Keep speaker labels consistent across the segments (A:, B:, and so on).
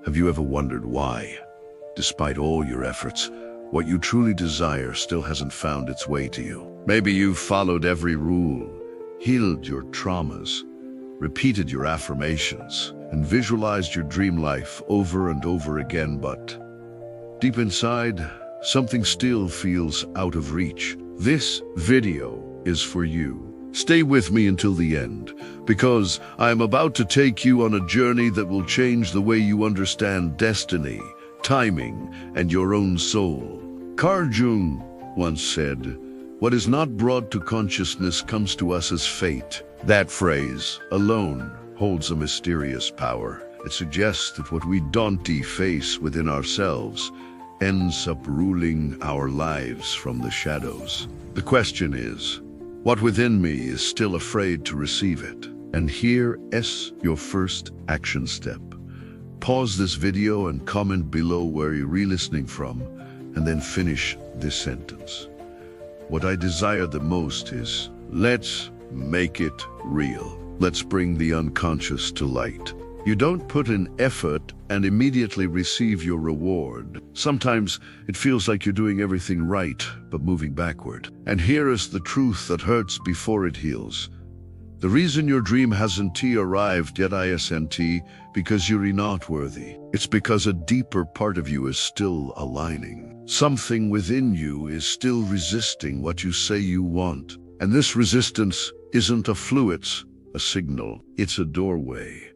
A: Have you ever wondered why, despite all your efforts, what you truly desire still hasn't found its way to you? Maybe you've followed every rule, healed your traumas, repeated your affirmations, and visualized your dream life over and over again, but deep inside, something still feels out of reach. This video is for you. Stay with me until the end, because I am about to take you on a journey that will change the way you understand destiny, timing, and your own soul. Carl Jung once said, "What is not brought to consciousness comes to us as fate." That phrase alone holds a mysterious power. It suggests that what we don't face within ourselves ends up ruling our lives from the shadows. The question is, what within me is still afraid to receive it? And here is your first action step. Pause this video and comment below where you're re-listening from, and then finish this sentence. What I desire the most is, let's make it real. Let's bring the unconscious to light. You don't put in effort and immediately receive your reward. Sometimes it feels like you're doing everything right, but moving backward. And here is the truth that hurts before it heals. The reason your dream hasn't arrived yet isn't because you're not worthy. It's because a deeper part of you is still aligning. Something within you is still resisting what you say you want. And this resistance isn't a fluke, it's a signal. It's a doorway.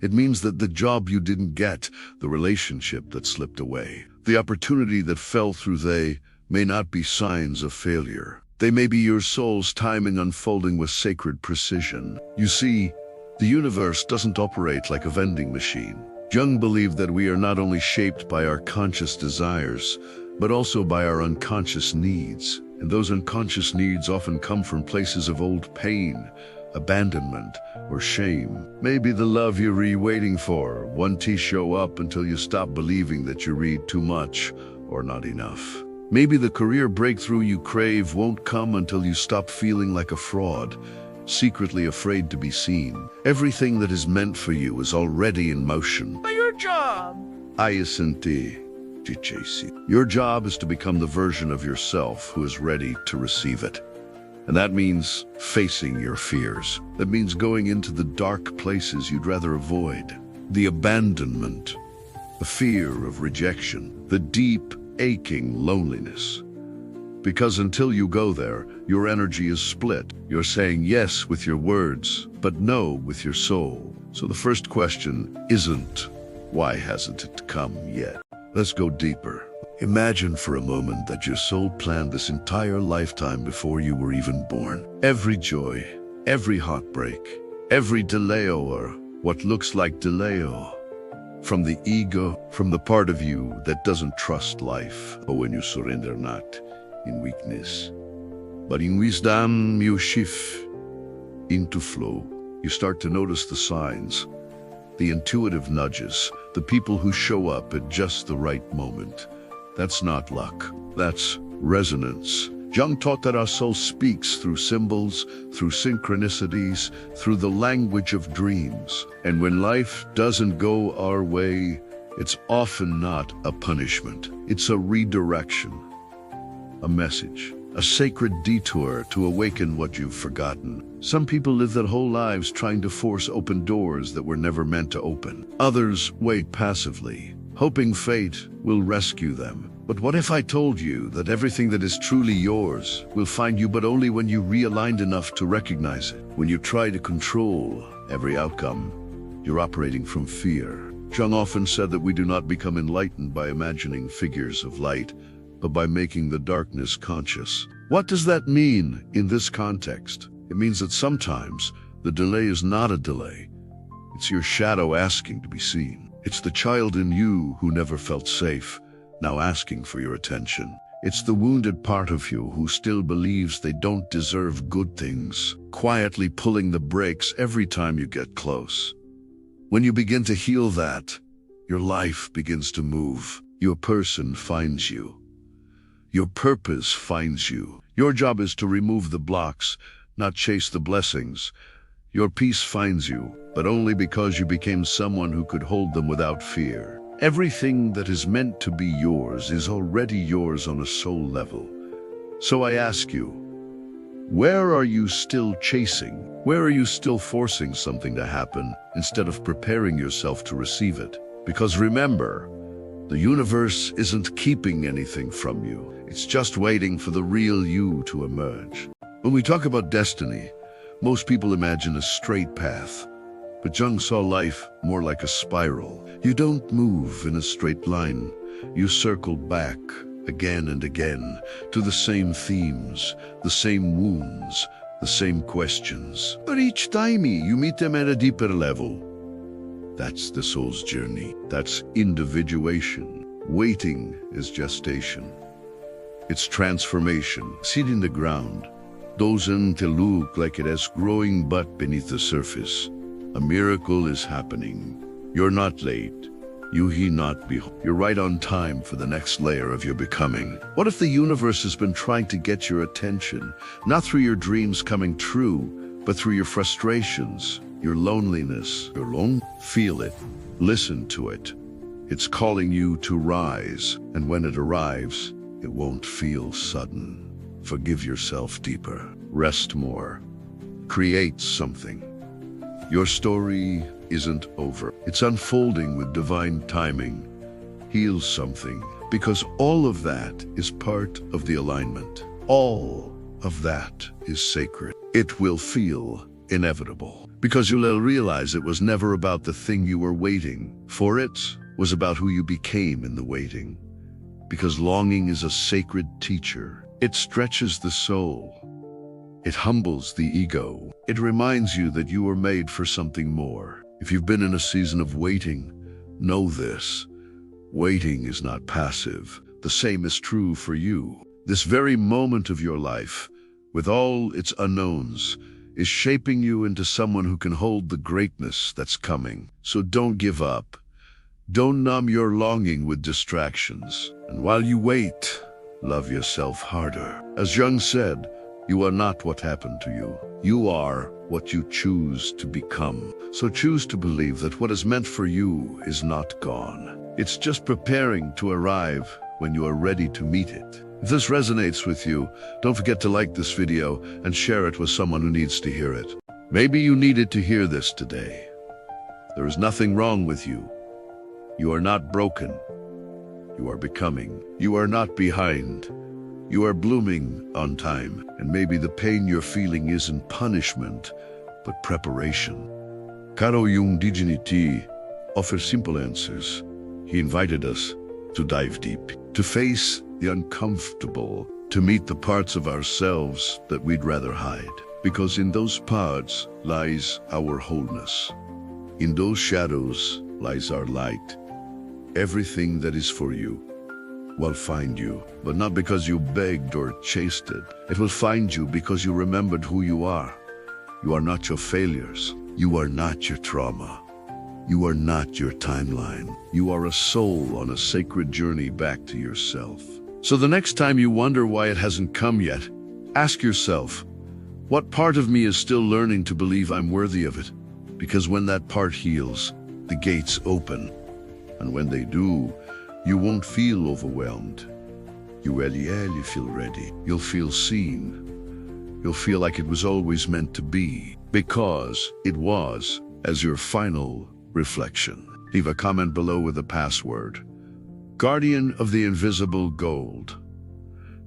A: It means that the job you didn't get, the relationship that slipped away, the opportunity that fell through, they may not be signs of failure. They may be your soul's timing unfolding with sacred precision. You see, the universe doesn't operate like a vending machine. Jung believed that we are not only shaped by our conscious desires, but also by our unconscious needs. And those unconscious needs often come from places of old pain, abandonment, or shame. Maybe the love you're waiting for won't show up until you stop believing that you read too much or not enough. Maybe the career breakthrough you crave won't come until you stop feeling like a fraud, secretly afraid to be seen. Everything that is meant for you is already in motion.
B: Your job.
A: Your job is to become the version of yourself who is ready to receive it. And that means facing your fears. That means going into the dark places you'd rather avoid. The abandonment, the fear of rejection, the deep, aching loneliness. Because until you go there, your energy is split. You're saying yes with your words, but no with your soul. So the first question isn't, why hasn't it come yet? Let's go deeper. Imagine for a moment that your soul planned this entire lifetime before you were even born. Every joy, every heartbreak, every delay or what looks like delay from the ego, from the part of you that doesn't trust life. But when you surrender not in weakness, but in wisdom, you shift into flow. You start to notice the signs, the intuitive nudges, the people who show up at just the right moment. That's not luck, that's resonance. Jung taught that our soul speaks through symbols, through synchronicities, through the language of dreams. And when life doesn't go our way, it's often not a punishment. It's a redirection, a message, a sacred detour to awaken what you've forgotten. Some people live their whole lives trying to force open doors that were never meant to open. Others wait passively, hoping fate will rescue them. But what if I told you that everything that is truly yours will find you, but only when you realigned enough to recognize it? When you try to control every outcome, you're operating from fear. Jung often said that we do not become enlightened by imagining figures of light, but by making the darkness conscious. What does that mean in this context? It means that sometimes the delay is not a delay. It's your shadow asking to be seen. It's the child in you who never felt safe, now asking for your attention. It's the wounded part of you who still believes they don't deserve good things, quietly pulling the brakes every time you get close. When you begin to heal that, your life begins to move. Your person finds you. Your purpose finds you. Your job is to remove the blocks, not chase the blessings. Your peace finds you, but only because you became someone who could hold them without fear. Everything that is meant to be yours is already yours on a soul level. So I ask you, where are you still chasing? Where are you still forcing something to happen instead of preparing yourself to receive it? Because remember, the universe isn't keeping anything from you. It's just waiting for the real you to emerge. When we talk about destiny, most people imagine a straight path. But Jung saw life more like a spiral. You don't move in a straight line. You circle back again and again to the same themes, the same wounds, the same questions. But each time you meet them at a deeper level. That's the soul's journey. That's individuation. Waiting is gestation. It's transformation. Seed in the ground doesn't look like it has growing but beneath the surface. A miracle is happening. You're not late. You he not be. You're right on time for the next layer of your becoming. What if the universe has been trying to get your attention, not through your dreams coming true, but through your frustrations, your loneliness, your lone? Feel it. Listen to it. It's calling you to rise, and when it arrives, it won't feel sudden. Forgive yourself deeper. Rest more. Create something. Your story isn't over. It's unfolding with divine timing. Heal something, because all of that is part of the alignment. All of that is sacred. It will feel inevitable, because you'll realize it was never about the thing you were waiting for. It was about who you became in the waiting. Because longing is a sacred teacher. It stretches the soul. It humbles the ego. It reminds you that you were made for something more. If you've been in a season of waiting, know this. Waiting is not passive. The same is true for you. This very moment of your life, with all its unknowns, is shaping you into someone who can hold the greatness that's coming. So don't give up. Don't numb your longing with distractions. And while you wait, love yourself harder. As Jung said, you are not what happened to you. You are what you choose to become. So choose to believe that what is meant for you is not gone. It's just preparing to arrive when you are ready to meet it. If this resonates with you, don't forget to like this video and share it with someone who needs to hear it. Maybe you needed to hear this today. There is nothing wrong with you. You are not broken. You are becoming. You are not behind. You are blooming on time, and maybe the pain you're feeling isn't punishment, but preparation. Carl Jung Dignity offers simple answers. He invited us to dive deep, to face the uncomfortable, to meet the parts of ourselves that we'd rather hide. Because in those parts lies our wholeness. In those shadows lies our light. Everything that is for you will find you, but not because you begged or chased it. It will find you because you remembered who you are. You are not your failures. You are not your trauma. You are not your timeline. You are a soul on a sacred journey back to yourself. So the next time you wonder why it hasn't come yet, ask yourself, what part of me is still learning to believe I'm worthy of it? Because when that part heals, the gates open. And when they do, you won't feel overwhelmed. You really feel ready. You'll feel seen. You'll feel like it was always meant to be, because it was, as your final reflection. Leave a comment below with the password, Guardian of the Invisible Gold.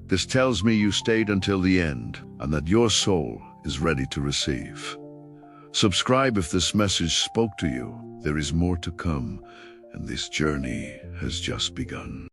A: This tells me you stayed until the end and that your soul is ready to receive. Subscribe if this message spoke to you. There is more to come, and this journey has just begun.